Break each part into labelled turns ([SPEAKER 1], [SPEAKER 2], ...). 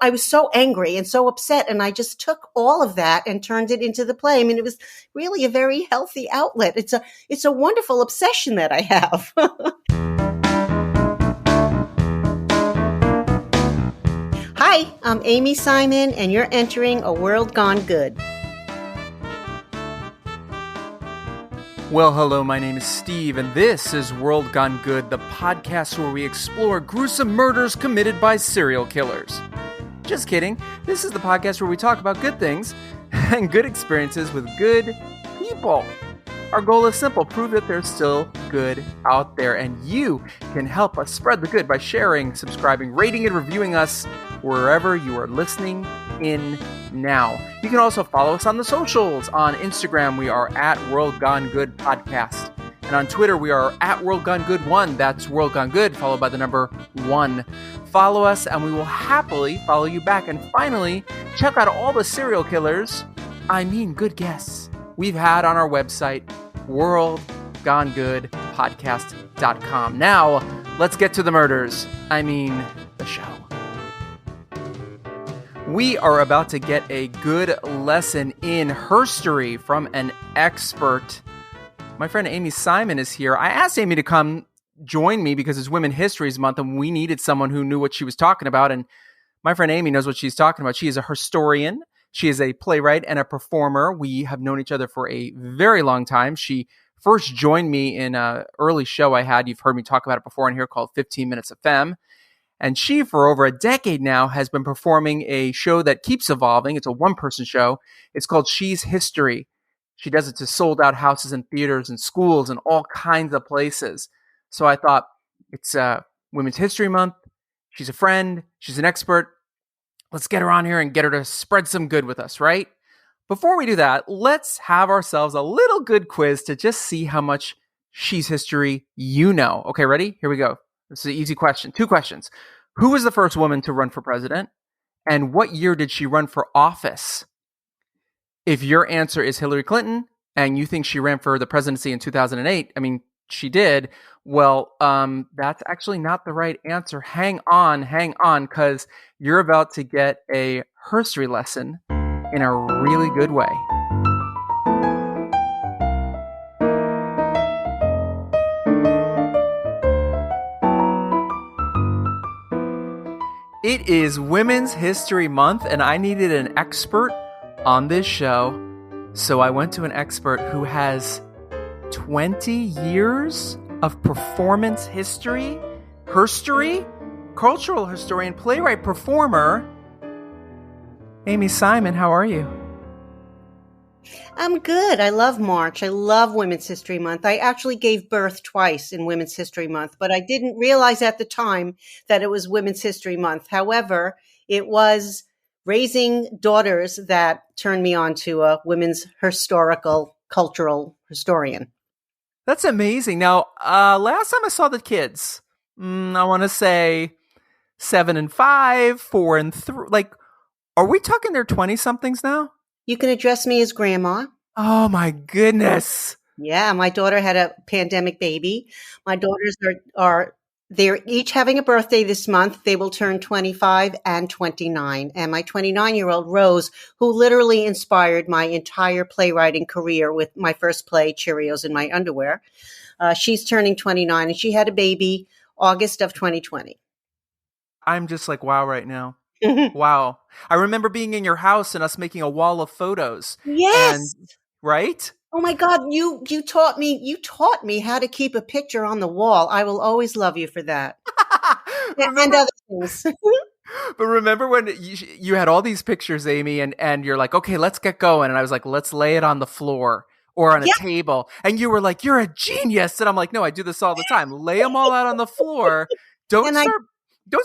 [SPEAKER 1] I was so angry and so upset, and I just took all of that and turned it into the play. I mean, it was really a very healthy outlet. It's a wonderful obsession that I have. Hi, I'm Amy Simon, and you're entering A World Gone Good.
[SPEAKER 2] Well, hello, my name is Steve, and this is World Gone Good, the podcast where we explore gruesome murders committed by serial killers. Just kidding. This is the podcast where we talk about good things and good experiences with good people. Our goal is simple: prove that there's still good out there, and you can help us spread the good by sharing, subscribing, rating, and reviewing us wherever you are listening in now. You can also follow us on the socials. On Instagram, we are at World Gone Good Podcast. And on Twitter, we are at World Gone Good 1. That's World Gone Good, followed by the number 1. Follow us, and we will happily follow you back. And finally, check out all the serial killers, good guests, we've had on our website, worldgonegoodpodcast.com. Now, let's get to the murders. The show. We are about to get a good lesson in HER-story from an expert. My friend Amy Simon is here. I asked Amy to come join me because it's Women's History Month and we needed someone who knew what she was talking about. And my friend Amy knows what she's talking about. She is a HER-storian. She is a playwright and a performer. We have known each other for a very long time. She first joined me in an early show I had. You've heard me talk about it before in here, called 15 Minutes of Femme. And she, for over a decade now, has been performing a show that keeps evolving. It's a one-person show. It's called She's History. She does it to sold-out houses and theaters and schools and all kinds of places. So I thought, it's Women's History Month. She's a friend. She's an expert. Let's get her on here and get her to spread some good with us, right? Before we do that, let's have ourselves a little good quiz to just see how much She's History you know. Okay, ready? Here we go. This is an easy question. 2 questions. Who was the first woman to run for president? And what year did she run for office? If your answer is Hillary Clinton and you think she ran for the presidency in 2008, she did. Well, that's actually not the right answer. Hang on, because you're about to get a HER-story lesson in a really good way. It is Women's History Month, and I needed an expert on this show. So I went to an expert who has 20 years of performance history, HER-story, cultural historian, playwright, performer. Amy Simon, how are you?
[SPEAKER 1] I'm good. I love March. I love Women's History Month. I actually gave birth twice in Women's History Month, but I didn't realize at the time that it was Women's History Month. However, it was raising daughters that turned me on to a women's historical, cultural historian.
[SPEAKER 2] That's amazing. Now, last time I saw the kids, I want to say 7 and 5, 4 and 3. Are we talking they're 20-somethings now?
[SPEAKER 1] You can address me as Grandma.
[SPEAKER 2] Oh, my goodness.
[SPEAKER 1] Yeah, my daughter had a pandemic baby. My daughters they're each having a birthday this month. They will turn 25 and 29. And my 29-year-old Rose, who literally inspired my entire playwriting career with my first play, Cheerios in My Underwear, she's turning 29, and she had a baby August of 2020.
[SPEAKER 2] I'm just wow right now. Wow. I remember being in your house and us making a wall of photos.
[SPEAKER 1] Yes.
[SPEAKER 2] Right?
[SPEAKER 1] Oh my God, you taught me how to keep a picture on the wall. I will always love you for that. And other things.
[SPEAKER 2] But remember when you had all these pictures, Amy, and you're like, okay, let's get going. And I was like, let's lay it on the floor or on a table. And you were like, you're a genius. And I'm like, no, I do this all the time. Lay them all out on the floor. Don't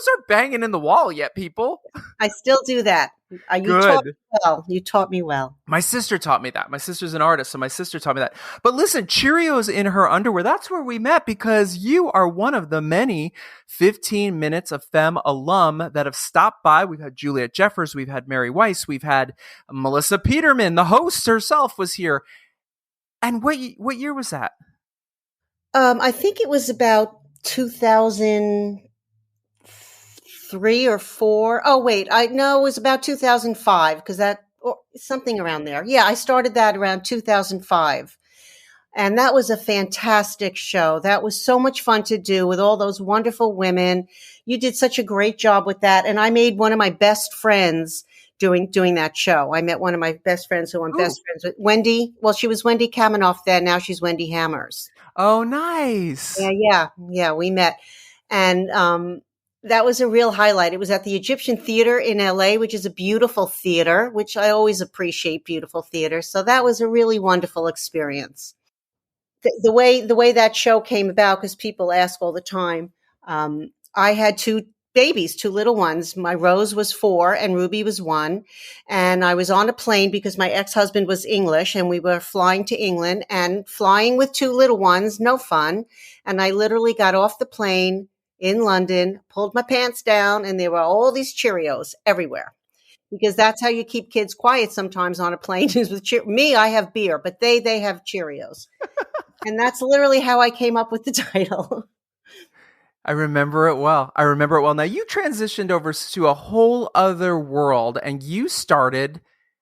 [SPEAKER 2] start banging in the wall yet, people.
[SPEAKER 1] I still do that. You taught me well.
[SPEAKER 2] My sister taught me that. My sister's an artist, so my sister taught me that. But listen, Cheerios in her underwear, that's where we met, because you are one of the many 15 Minutes of Femme alum that have stopped by. We've had Juliet Jeffers, we've had Mary Weiss, we've had Melissa Peterman, the host herself was here. And what year was that?
[SPEAKER 1] I think it was about 2000. 2003 or four. Oh, wait, I know it was about 2005 because or something around there. Yeah, I started that around 2005. And that was a fantastic show. That was so much fun to do with all those wonderful women. You did such a great job with that. And I made one of my best friends doing that show. I met one of my best friends who I'm
[SPEAKER 2] Ooh.
[SPEAKER 1] best friends with, Wendy. Well, she was Wendy Kaminoff then. Now she's Wendy Hammers.
[SPEAKER 2] Oh, nice.
[SPEAKER 1] Yeah, we met. And that was a real highlight. It was at the Egyptian Theater in LA, which is a beautiful theater, which I always appreciate beautiful theater. So that was a really wonderful experience. The way that show came about, because people ask all the time, I had two babies, two little ones. My Rose was 4 and Ruby was 1. And I was on a plane because my ex-husband was English and we were flying to England, and flying with two little ones, no fun. And I literally got off the plane in London, pulled my pants down, and there were all these Cheerios everywhere. Because that's how you keep kids quiet sometimes on a plane is with me. I have beer, but they have Cheerios. And that's literally how I came up with the title.
[SPEAKER 2] I remember it well. Now, you transitioned over to a whole other world and you started,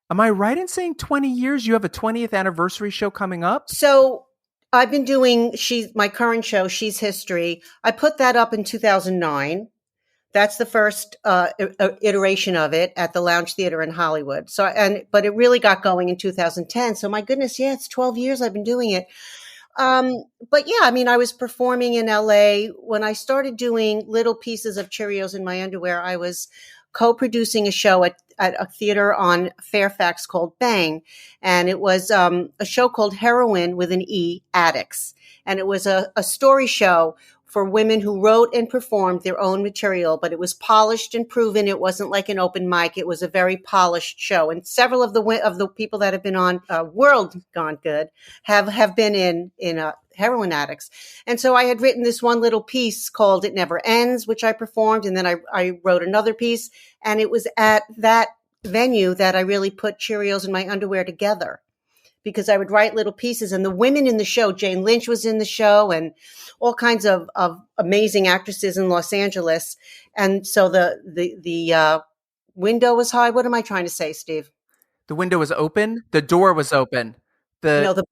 [SPEAKER 2] am I right in saying 20 years? You have a 20th anniversary show coming up?
[SPEAKER 1] So I've been doing my current show, She's History. I put that up in 2009. That's the first iteration of it at the Lounge Theater in Hollywood. But it really got going in 2010. So my goodness, yeah, it's 12 years I've been doing it. But yeah, I mean, I was performing in LA when I started doing little pieces of Cheerios in my underwear. I was co-producing a show at a theater on Fairfax called Bang. And it was, a show called Heroin with an E, Addicts. And it was a story show for women who wrote and performed their own material, but it was polished and proven. It wasn't like an open mic. It was a very polished show. And several of the people that have been on World Gone Good have been in heroin addicts. And so I had written this one little piece called It Never Ends, which I performed. And then I wrote another piece. And it was at that venue that I really put Cheerios in my underwear together, because I would write little pieces, and the women in the show, Jane Lynch was in the show, and all kinds of amazing actresses in Los Angeles. And so the window was high. What am I trying to say, Steve?
[SPEAKER 2] The window was open. The door was open. The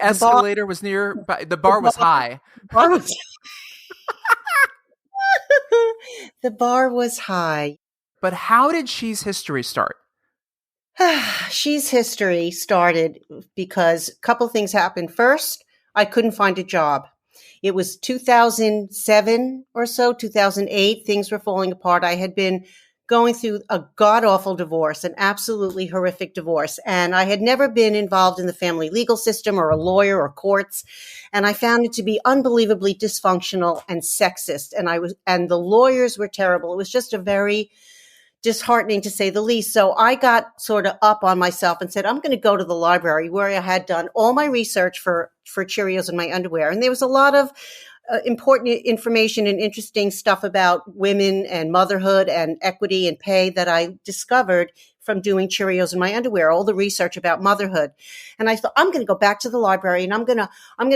[SPEAKER 2] escalator was near. The bar was high.
[SPEAKER 1] The bar was high.
[SPEAKER 2] But how did She's History start?
[SPEAKER 1] She's History started because a couple things happened. First, I couldn't find a job. It was 2007 or so, 2008. Things were falling apart. I had been going through a god-awful divorce, an absolutely horrific divorce. And I had never been involved in the family legal system or a lawyer or courts. And I found it to be unbelievably dysfunctional and sexist. And the lawyers were terrible. It was just a very disheartening, to say the least. So I got sort of up on myself and said, I'm going to go to the library, where I had done all my research for Cheerios in my underwear. And there was a lot of important information and interesting stuff about women and motherhood and equity and pay that I discovered from doing Cheerios in my underwear, all the research about motherhood. And I thought, I'm going to go back to the library and I'm going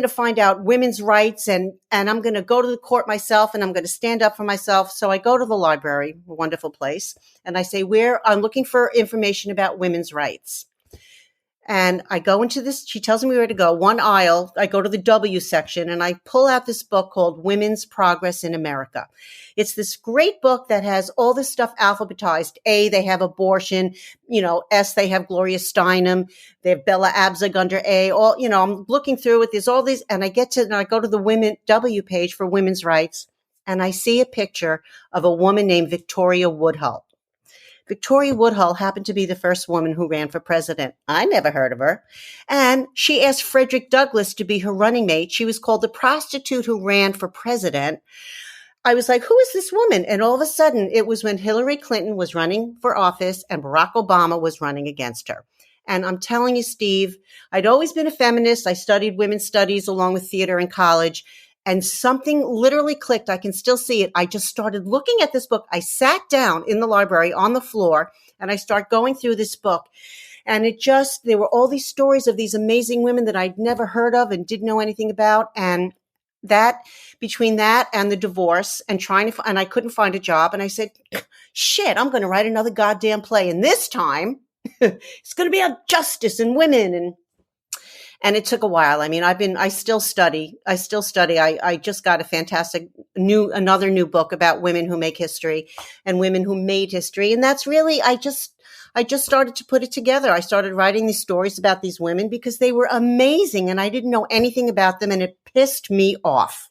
[SPEAKER 1] to find out women's rights, and I'm going to go to the court myself, and I'm going to stand up for myself. So I go to the library, a wonderful place, and I say, I'm looking for information about women's rights. And I go into this, she tells me where to go, one aisle. I go to the W section and I pull out this book called Women's Progress in America. It's this great book that has all this stuff alphabetized. A, they have abortion, S, they have Gloria Steinem, they have Bella Abzug under A, I'm looking through it. There's all these, and I go to the women W page for women's rights, and I see a picture of a woman named Victoria Woodhull. Victoria Woodhull happened to be the first woman who ran for president. I never heard of her. And she asked Frederick Douglass to be her running mate. She was called the prostitute who ran for president. I was like, who is this woman? And all of a sudden, it was when Hillary Clinton was running for office and Barack Obama was running against her. And I'm telling you, Steve, I'd always been a feminist. I studied women's studies along with theater in college. And something literally clicked. I can still see it. I just started looking at this book. I sat down in the library on the floor and I start going through this book. And there were all these stories of these amazing women that I'd never heard of and didn't know anything about. And that between that and the divorce and and I couldn't find a job. And I said, shit, I'm going to write another goddamn play. And this time it's going to be about justice and women. And it took a while. I mean, I still study. I just got a fantastic another new book about women who make history and women who made history. And that's really, I just started to put it together. I started writing these stories about these women because they were amazing and I didn't know anything about them and it pissed me off.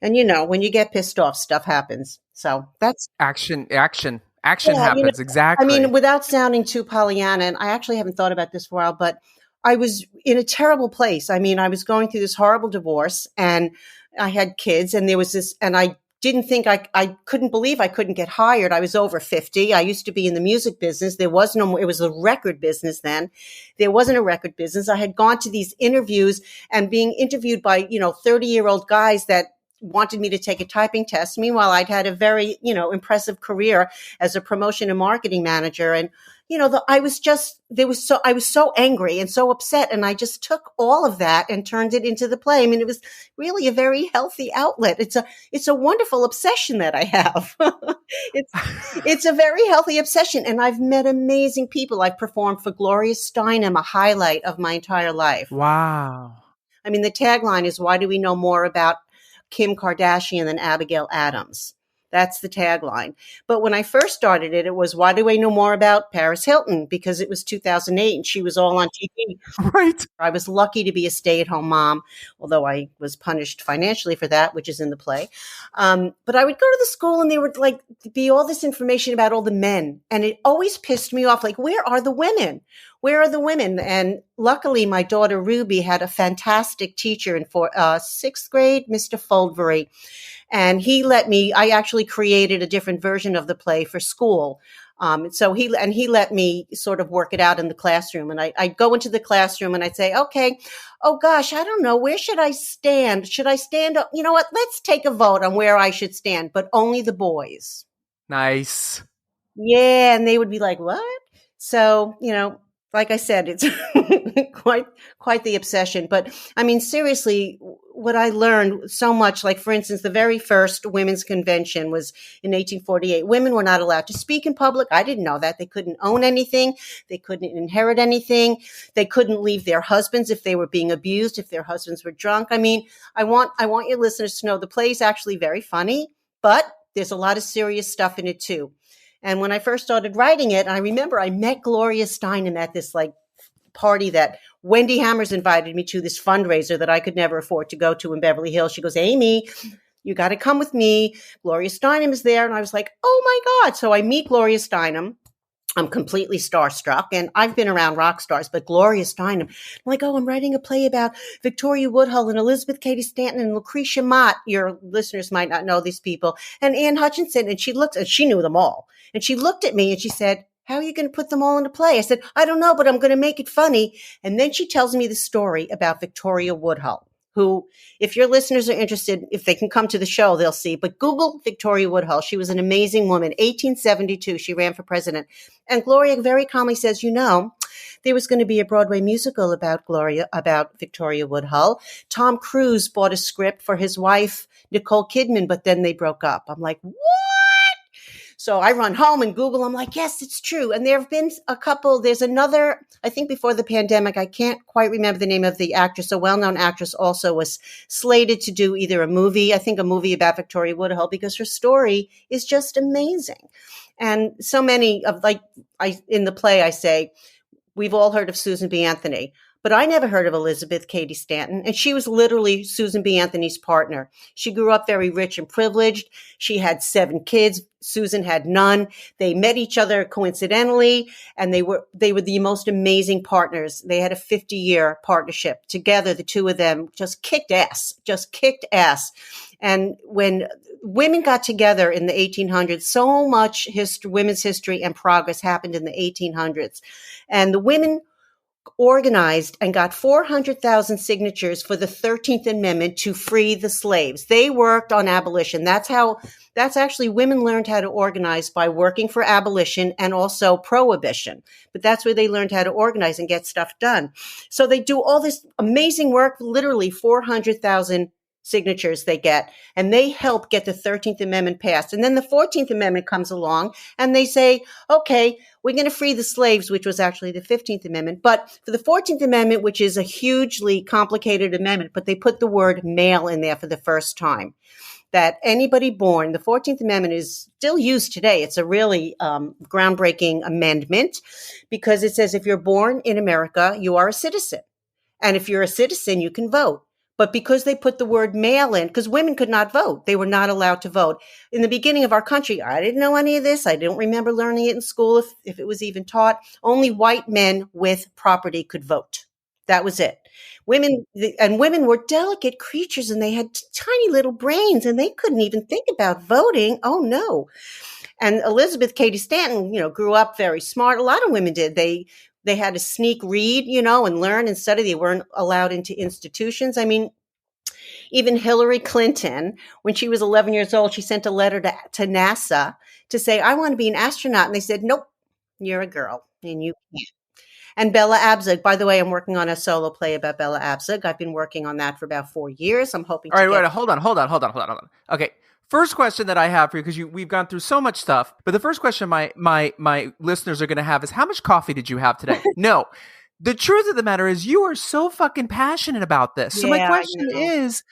[SPEAKER 1] And when you get pissed off, stuff happens. So that's
[SPEAKER 2] action happens. Exactly.
[SPEAKER 1] I mean, without sounding too Pollyanna, and I actually haven't thought about this for a while, but I was in a terrible place. I mean, I was going through this horrible divorce and I had kids and there was this, and I didn't think I couldn't believe I couldn't get hired. I was over 50. I used to be in the music business. There was no more, it was a record business then. There wasn't a record business. I had gone to these interviews and being interviewed by, 30-year-old guys that wanted me to take a typing test. Meanwhile, I'd had a very, impressive career as a promotion and marketing manager. And, I was so angry and so upset. And I just took all of that and turned it into the play. I mean, it was really a very healthy outlet. It's a wonderful obsession that I have. It's a very healthy obsession. And I've met amazing people. I've performed for Gloria Steinem, a highlight of my entire life.
[SPEAKER 2] Wow.
[SPEAKER 1] I mean, the tagline is, why do we know more about Kim Kardashian than Abigail Adams? That's the tagline. But when I first started it, it was, why do I know more about Paris Hilton? Because it was 2008 and she was all on TV.
[SPEAKER 2] Right.
[SPEAKER 1] I was lucky to be a stay-at-home mom, although I was punished financially for that, which is in the play. But I would go to the school and there would be all this information about all the men. And it always pissed me off. Like, where are the women? Where are the women? And luckily, my daughter Ruby had a fantastic teacher in sixth grade, Mr. Foldbury. And he let me, I actually created a different version of the play for school. So he let me sort of work it out in the classroom. And I'd go into the classroom and I'd say, okay, oh gosh, I don't know. Where should I stand? Should I stand up? You know what? Let's take a vote on where I should stand, but only the boys.
[SPEAKER 2] Nice.
[SPEAKER 1] Yeah. And they would be like, what? So, like I said, it's quite the obsession. But I mean, seriously, what I learned so much, like for instance, the very first women's convention was in 1848. Women were not allowed to speak in public. I didn't know that. They couldn't own anything. They couldn't inherit anything. They couldn't leave their husbands if they were being abused, if their husbands were drunk. I mean, I want your listeners to know the play is actually very funny, but there's a lot of serious stuff in it too. And when I first started writing it, I remember I met Gloria Steinem at this party that Wendy Hammers invited me to, this fundraiser that I could never afford to go to in Beverly Hills. She goes, Amy, you got to come with me. Gloria Steinem is there. And I was like, oh my God. So I meet Gloria Steinem. I'm completely starstruck, and I've been around rock stars, but Gloria Steinem, I'm like, oh, I'm writing a play about Victoria Woodhull and Elizabeth Cady Stanton and Lucretia Mott. Your listeners might not know these people. And Anne Hutchinson. And she knew them all. And she looked at me and she said, how are you going to put them all into play? I said, I don't know, but I'm going to make it funny. And then she tells me the story about Victoria Woodhull, who, if your listeners are interested, if they can come to the show, they'll see. But Google Victoria Woodhull. She was an amazing woman. 1872, she ran for president. And Gloria very calmly says, there was going to be a Broadway musical about Victoria Woodhull. Tom Cruise bought a script for his wife, Nicole Kidman, but then they broke up. I'm like, what? So I run home and Google. I'm like, yes, it's true. And there have been a couple. There's another, I think before the pandemic, I can't quite remember the name of the actress. A well-known actress also was slated to do either a movie about Victoria Woodhull, because her story is just amazing. And so many of, in the play, I say, we've all heard of Susan B. Anthony. But I never heard of Elizabeth Cady Stanton, and she was literally Susan B. Anthony's partner. She grew up very rich and privileged. She had 7 kids. Susan had none. They met each other coincidentally, and they were the most amazing partners. They had a 50-year partnership together. The two of them just kicked ass. And when women got together in the 1800s, so much women's history and progress happened in the 1800s, and the women organized and got 400,000 signatures for the 13th Amendment to free the slaves. They worked on abolition. That's actually women learned how to organize, by working for abolition and also prohibition. But that's where they learned how to organize and get stuff done. So they do all this amazing work, literally 400,000 signatures they get, and they help get the 13th Amendment passed. And then the 14th Amendment comes along and they say, okay, we're going to free the slaves, which was actually the 15th Amendment. But for the 14th Amendment, which is a hugely complicated amendment, but they put the word male in there for the first time. That anybody born, the 14th Amendment is still used today. It's a really groundbreaking amendment because it says if you're born in America, you are a citizen. And if you're a citizen, you can vote. But because they put the word male in, because women could not vote, they were not allowed to vote. In the beginning of our country, I didn't know any of this. I don't remember learning it in school if it was even taught. Only white men with property could vote. That was it. Women were delicate creatures and they had tiny little brains and they couldn't even think about voting. Oh no. And Elizabeth Cady Stanton, grew up very smart. A lot of women did. They had to sneak read, and learn and study. They weren't allowed into institutions. I mean, even Hillary Clinton, when she was 11 years old, she sent a letter to NASA to say, I want to be an astronaut. And they said, nope, you're a girl and you can't. And Bella Abzug, by the way, I'm working on a solo play about Bella Abzug. I've been working on that for about 4 years. I'm hoping
[SPEAKER 2] All right, wait, hold on. Okay. First question that I have for you, because we've gone through so much stuff, but the first question my listeners are going to have is, how much coffee did you have today? No. The truth of the matter is you are so fucking passionate about this. So my question is,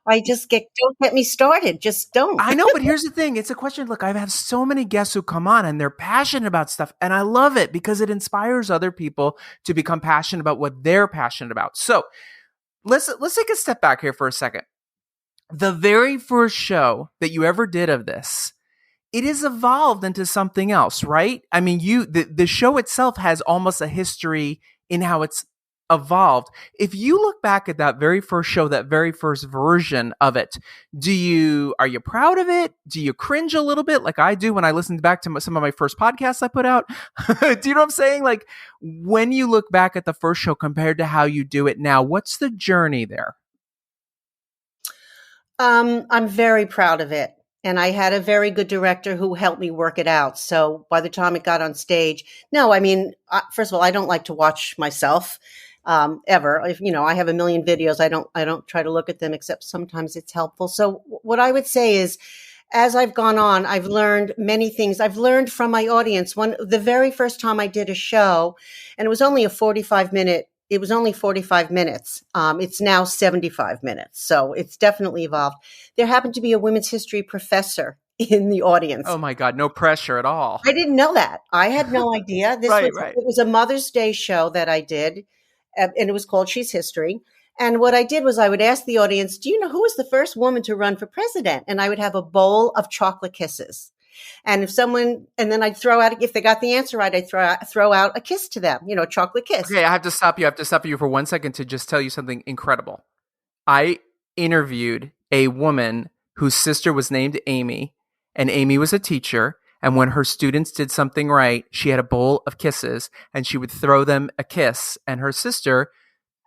[SPEAKER 1] don't get me started. Just don't.
[SPEAKER 2] I know, but here's the thing. It's a question. Look, I've had so many guests who come on and they're passionate about stuff. And I love it because it inspires other people to become passionate about what they're passionate about. So let's take a step back here for a second. The very first show that you ever did of this, it has evolved into something else, right? I mean, the show itself has almost a history in how it's evolved. If you look back at that very first show, that very first version of it, are you proud of it? Do you cringe a little bit like I do when I listened back to some of my first podcasts I put out? Do you know what I'm saying? Like, when you look back at the first show compared to how you do it now, what's the journey there?
[SPEAKER 1] I'm very proud of it. And I had a very good director who helped me work it out. So by the time it got on stage, no, I mean, first of all, I don't like to watch myself ever. I have a million videos. I don't try to look at them, except sometimes it's helpful. So what I would say is, as I've gone on, I've learned many things. I've learned from my audience. The very first time I did a show, and it was only 45 minutes. It's now 75 minutes. So it's definitely evolved. There happened to be a women's history professor in the audience.
[SPEAKER 2] Oh my God, no pressure at all.
[SPEAKER 1] I didn't know that. I had no idea.
[SPEAKER 2] Right.
[SPEAKER 1] It was a Mother's Day show that I did, and it was called She's History. And what I did was I would ask the audience, do you know who was the first woman to run for president? And I would have a bowl of chocolate kisses. And then I'd throw out, if they got the answer right, I'd throw out a kiss to them, a chocolate kiss.
[SPEAKER 2] Okay, I have to stop you for 1 second to just tell you something incredible. I interviewed a woman whose sister was named Amy, and Amy was a teacher. And when her students did something right, she had a bowl of kisses and she would throw them a kiss. And her sister,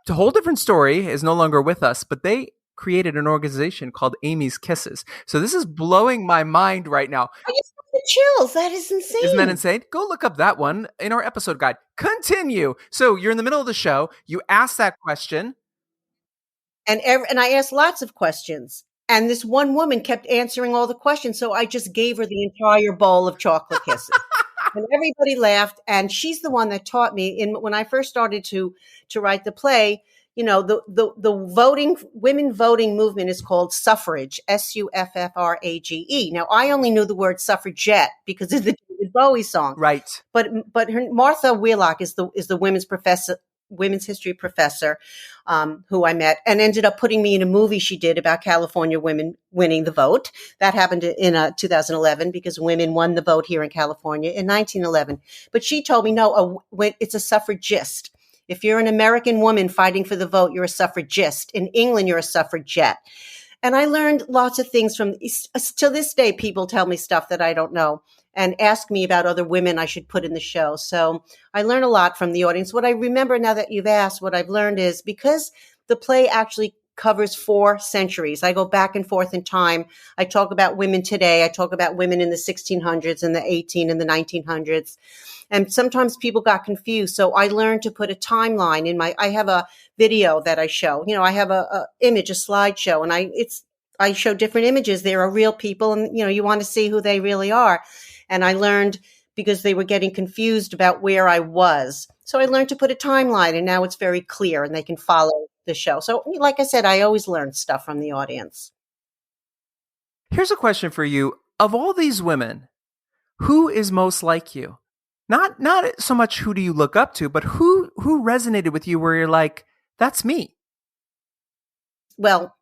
[SPEAKER 2] a whole different story, is no longer with us, but they created an organization called Amy's Kisses. So this is blowing my mind right now.
[SPEAKER 1] I just got the chills. That is insane.
[SPEAKER 2] Isn't that insane? Go look up that one in our episode guide. Continue. So you're in the middle of the show. You ask that question.
[SPEAKER 1] And I asked lots of questions. And this one woman kept answering all the questions. So I just gave her the entire bowl of chocolate kisses. And everybody laughed. And she's the one that taught me when I first started to write the play. The women voting movement is called suffrage, suffrage. Now, I only knew the word suffragette because of the David Bowie song.
[SPEAKER 2] Right.
[SPEAKER 1] But Martha Wheelock is the women's history professor, who I met and ended up putting me in a movie she did about California women winning the vote. That happened in 2011 because women won the vote here in California in 1911. But she told me, no, it's a suffragist. If you're an American woman fighting for the vote, you're a suffragist. In England, you're a suffragette. And I learned lots of things to this day, people tell me stuff that I don't know and ask me about other women I should put in the show. So I learn a lot from the audience. What I remember now that you've asked, what I've learned is because the play actually covers 4 centuries. I go back and forth in time. I talk about women today. I talk about women in the 1600s and the 18 and the 1900s. And sometimes people got confused. So I learned to put a timeline in I have a video that I show, I have a image, a slideshow, and I show different images. There are real people, and, you want to see who they really are. And I learned, because they were getting confused about where I was. So I learned to put a timeline, and now it's very clear and they can follow the show. So like I said, I always learn stuff from the audience.
[SPEAKER 2] Here's a question for you. Of all these women, who is most like you? Not so much who do you look up to, but who resonated with you where you're like, that's me?
[SPEAKER 1] Well,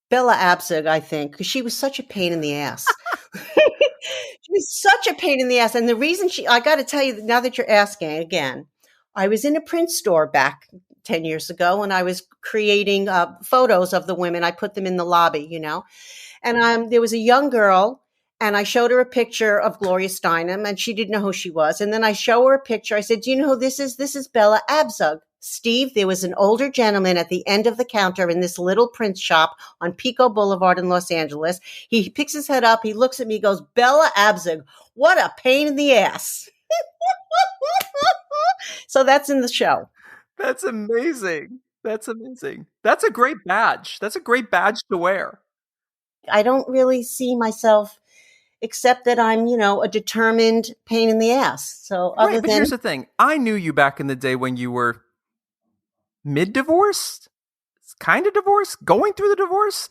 [SPEAKER 1] Bella Abzug, I think, because she was such a pain in the ass. She was such a pain in the ass. And the reason I got to tell you, now that you're asking again, I was in a print store back 10 years ago, and I was creating photos of the women. I put them in the lobby, and there was a young girl, and I showed her a picture of Gloria Steinem, and she didn't know who she was. And then I show her a picture. I said, do you know who this is? This is Bella Abzug. Steve, there was an older gentleman at the end of the counter in this little print shop on Pico Boulevard in Los Angeles. He picks his head up. He looks at me, goes, Bella Abzug, what a pain in the ass. So that's in the show.
[SPEAKER 2] That's amazing. That's amazing. That's a great badge. That's a great badge to wear.
[SPEAKER 1] I don't really see myself, except that I'm, a determined pain in the ass. So
[SPEAKER 2] right, but here's the thing. I knew you back in the day when you were mid-divorce, kind of divorce, going through the divorce.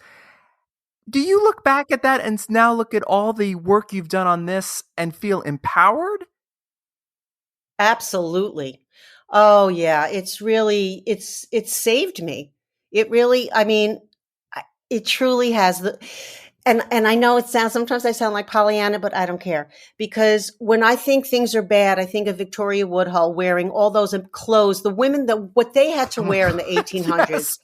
[SPEAKER 2] Do you look back at that and now look at all the work you've done on this and feel empowered?
[SPEAKER 1] Absolutely. Oh yeah. It's really, it's saved me. It really, it truly has and I know sometimes I sound like Pollyanna, but I don't care, because when I think things are bad, I think of Victoria Woodhull wearing all those clothes, the women, what they had to wear in the 1800s. Yes.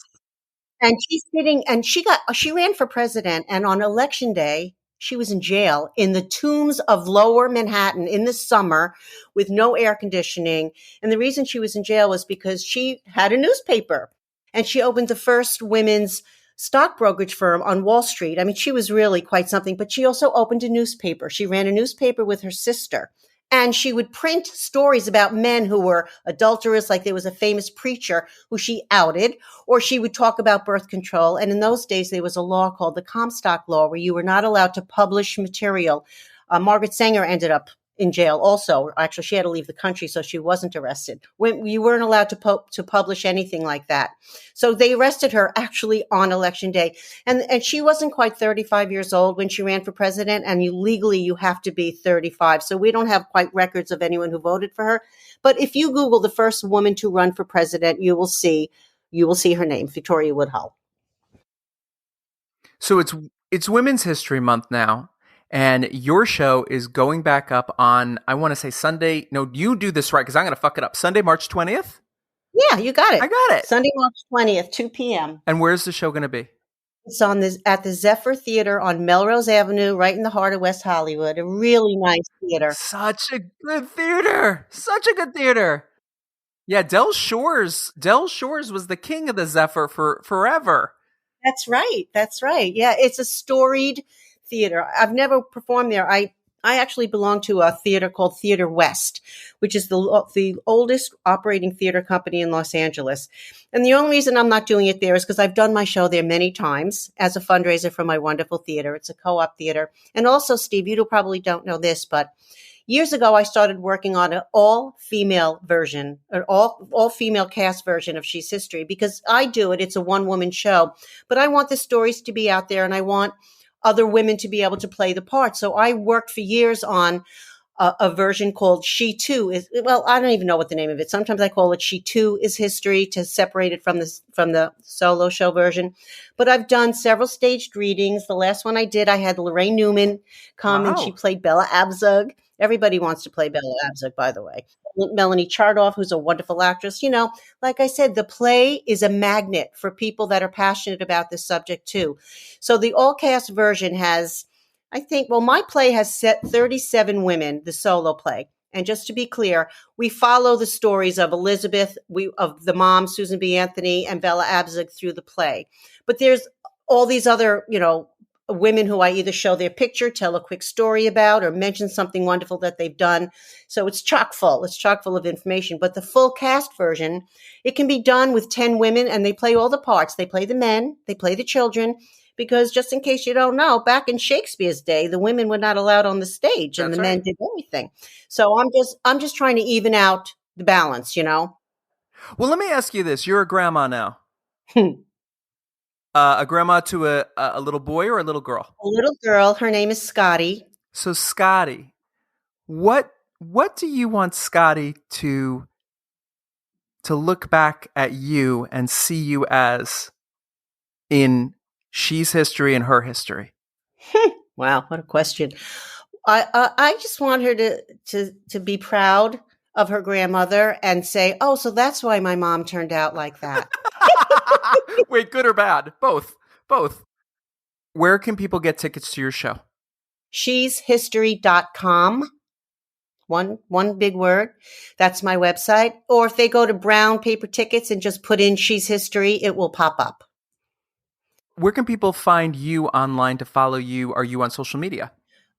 [SPEAKER 1] And she's sitting, and she ran for president, and on election day, she was in jail in the tombs of Lower Manhattan in the summer with no air conditioning. And the reason she was in jail was because she had a newspaper, and she opened the first women's stock brokerage firm on Wall Street. I mean, she was really quite something, but she also opened a newspaper. She ran a newspaper with her sister, and she would print stories about men who were adulterers, like there was a famous preacher who she outed, or she would talk about birth control. And in those days, there was a law called the Comstock Law, where you were not allowed to publish material. Margaret Sanger ended up in jail also. Actually, she had to leave the country, so she wasn't arrested. When you weren't allowed to publish anything like that. So they arrested her actually on election day. And she wasn't quite 35 years old when she ran for president, and legally you have to be 35. So we don't have quite records of anyone who voted for her. But if you Google the first woman to run for president, you will see her name, Victoria Woodhull.
[SPEAKER 2] So it's Women's History Month now. And your show is going back up on, I want to say Sunday. No, you do this right, because I'm going to fuck it up. Sunday, March 20th?
[SPEAKER 1] Yeah, you got it.
[SPEAKER 2] I got it.
[SPEAKER 1] Sunday, March 20th, 2 p.m.
[SPEAKER 2] And where's the show going to be?
[SPEAKER 1] It's at the Zephyr Theater on Melrose Avenue, right in the heart of West Hollywood. A really nice theater.
[SPEAKER 2] Such a good theater. Such a good theater. Yeah, Del Shores was the king of the Zephyr for forever.
[SPEAKER 1] That's right. That's right. Yeah, it's a storied theater. I've never performed there. I actually belong to a theater called Theater West, which is the oldest operating theater company in Los Angeles. And the only reason I'm not doing it there is because I've done my show there many times as a fundraiser for my wonderful theater. It's a co-op theater. And also, Steve, you probably don't know this, but years ago, I started working on an all-female version, an all-female cast version of She's History, because I do it. It's a one-woman show. But I want the stories to be out there, and I want other women to be able to play the part. So I worked for years on a version called She Too Is, well, I don't even know what the name of it. Sometimes I call it She Too Is History to separate it from the solo show version. But I've done several staged readings. The last one I did, I had Lorraine Newman come, and she played Bella Abzug. Everybody wants to play Bella Abzug, by the way. Melanie Chardoff, who's a wonderful actress. Like I said, the play is a magnet for people that are passionate about this subject too. So the all-cast version has, my play has set 37 women, the solo play. And just to be clear, we follow the stories of Elizabeth, of the mom, Susan B. Anthony, and Bella Abzug through the play. But there's all these other, women who I either show their picture, tell a quick story about, or mention something wonderful that they've done. So it's chock full. It's chock full of information. But the full cast version, it can be done with 10 women, and they play all the parts. They play the men, they play the children, because just in case you don't know, back in Shakespeare's day, the women were not allowed on the stage, and the men did everything. So I'm just trying to even out the balance,
[SPEAKER 2] Well, let me ask you this. You're a grandma now. A grandma to a little boy or a little girl?
[SPEAKER 1] A little girl. Her name is Scotty.
[SPEAKER 2] So Scotty, what do you want Scotty to look back at you and see you as in she's history and her history?
[SPEAKER 1] Wow, what a question. I just want her to be proud of her grandmother and say, oh, so that's why my mom turned out like that.
[SPEAKER 2] Wait, good or bad? Both. Where can people get tickets to your show?
[SPEAKER 1] sheshistory.com. One big word. That's my website. Or if they go to brown paper tickets and just put in She's History, it will pop up.
[SPEAKER 2] Where can people find you online to follow you? Are you on social media?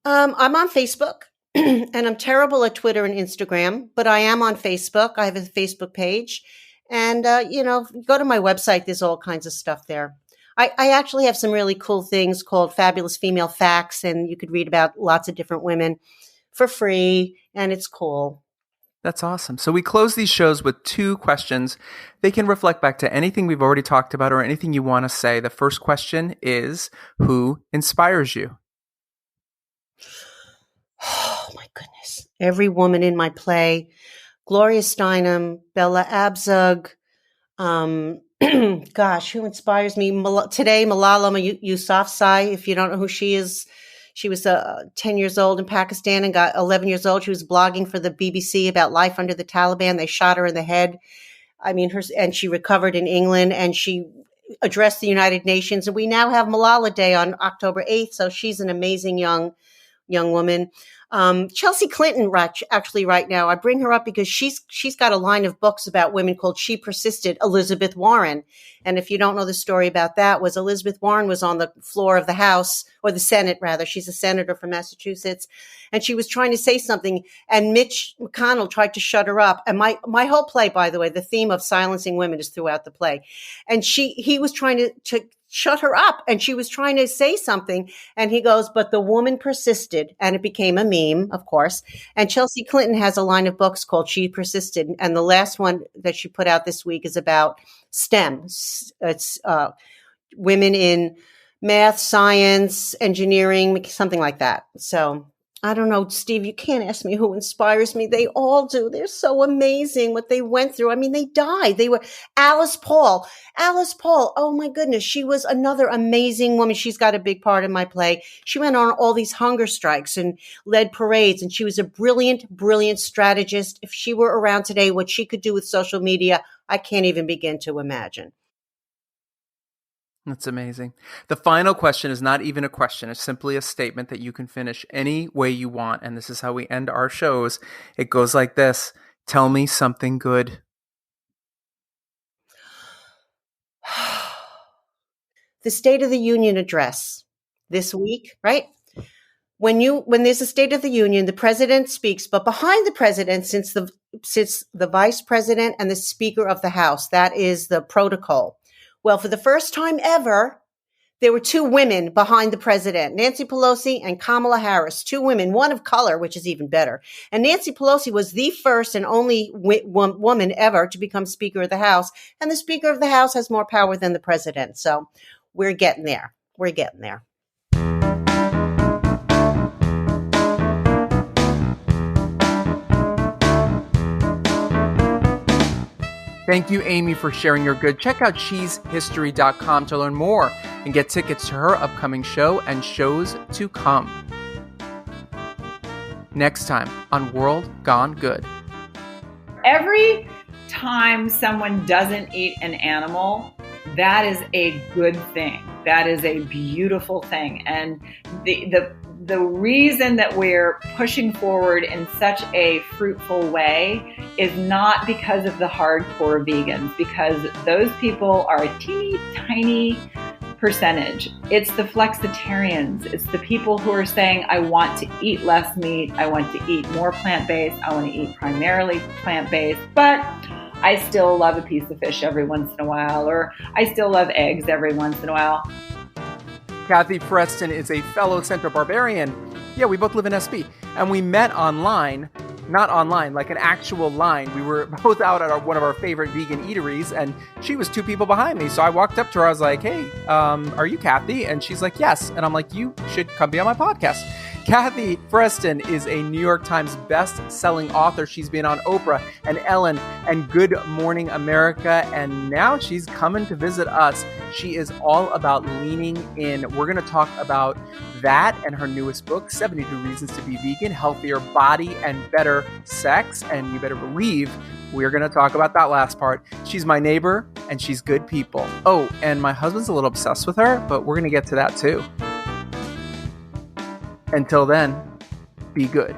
[SPEAKER 1] I'm on Facebook, and I'm terrible at Twitter and Instagram, but I am on Facebook. I have a Facebook page. And, go to my website. There's all kinds of stuff there. I actually have some really cool things called Fabulous Female Facts, and you could read about lots of different women for free, and it's cool.
[SPEAKER 2] That's awesome. So we close these shows with 2 questions. They can reflect back to anything we've already talked about or anything you want to say. The first question is, who inspires you?
[SPEAKER 1] Oh, my goodness. Every woman in my play. Gloria Steinem, Bella Abzug. Gosh, who inspires me? Today, Malala Yousafzai. If you don't know who she is, she was 10 years old in Pakistan and got 11 years old. She was blogging for the BBC about life under the Taliban. They shot her in the head. And she recovered in England, and she addressed the United Nations. And we now have Malala Day on October 8th. So she's an amazing young woman. Chelsea Clinton, actually right now, I bring her up because she's got a line of books about women called She Persisted, Elizabeth Warren. And if you don't know the story about that, was Elizabeth Warren was on the floor of the House, or the Senate rather. She's a senator from Massachusetts. And she was trying to say something, and Mitch McConnell tried to shut her up. And my whole play, by the way, the theme of silencing women is throughout the play. And he was trying to shut her up, and she was trying to say something, and he goes, but the woman persisted, and it became a meme, of course. And Chelsea Clinton has a line of books called She Persisted, and the last one that she put out this week is about STEM. It's women in math, science, engineering, something like that. So I don't know, Steve, you can't ask me who inspires me. They all do. They're so amazing what they went through. I mean, they died. They were Alice Paul. Oh my goodness. She was another amazing woman. She's got a big part in my play. She went on all these hunger strikes and led parades, and she was a brilliant, brilliant strategist. If she were around today, what she could do with social media, I can't even begin to imagine.
[SPEAKER 2] That's amazing. The final question is not even a question. It's simply a statement that you can finish any way you want. And this is how we end our shows. It goes like this. Tell me something good.
[SPEAKER 1] The State of the Union address this week, right? When there's a State of the Union, the president speaks, but behind the president sits the vice president and the Speaker of the House. That is the protocol. Well, for the first time ever, there were 2 women behind the president, Nancy Pelosi and Kamala Harris, 2 women, one of color, which is even better. And Nancy Pelosi was the first and only woman ever to become Speaker of the House. And the Speaker of the House has more power than the president. So we're getting there.
[SPEAKER 2] Thank you, Amy, for sharing your good. Check out sheshistory.com to learn more and get tickets to her upcoming show and shows to come. Next time on World Gone Good.
[SPEAKER 3] Every time someone doesn't eat an animal, that is a good thing. That is a beautiful thing. And the the reason that we're pushing forward in such a fruitful way is not because of the hardcore vegans, because those people are a teeny tiny percentage. It's the flexitarians. It's the people who are saying, I want to eat less meat. I want to eat more plant-based. I want to eat primarily plant-based, but I still love a piece of fish every once in a while, or I still love eggs every once in a while.
[SPEAKER 2] Kathy Preston is a fellow Central Barbarian. Yeah, we both live in SB. And we met online, not online, like an actual line. We were both out at one of our favorite vegan eateries, and she was 2 people behind me. So I walked up to her. I was like, hey, are you Kathy? And she's like, yes. And I'm like, you should come be on my podcast. Kathy Preston is a New York Times best-selling author. She's been on Oprah and Ellen and Good Morning America, and now she's coming to visit us. She is all about leaning in. We're going to talk about that and her newest book, 72 Reasons to be Vegan, Healthier Body and Better Sex. And you better believe we're going to talk about that last part. She's my neighbor, and she's good people. Oh, and my husband's a little obsessed with her, but we're going to get to that too. Until then, be good.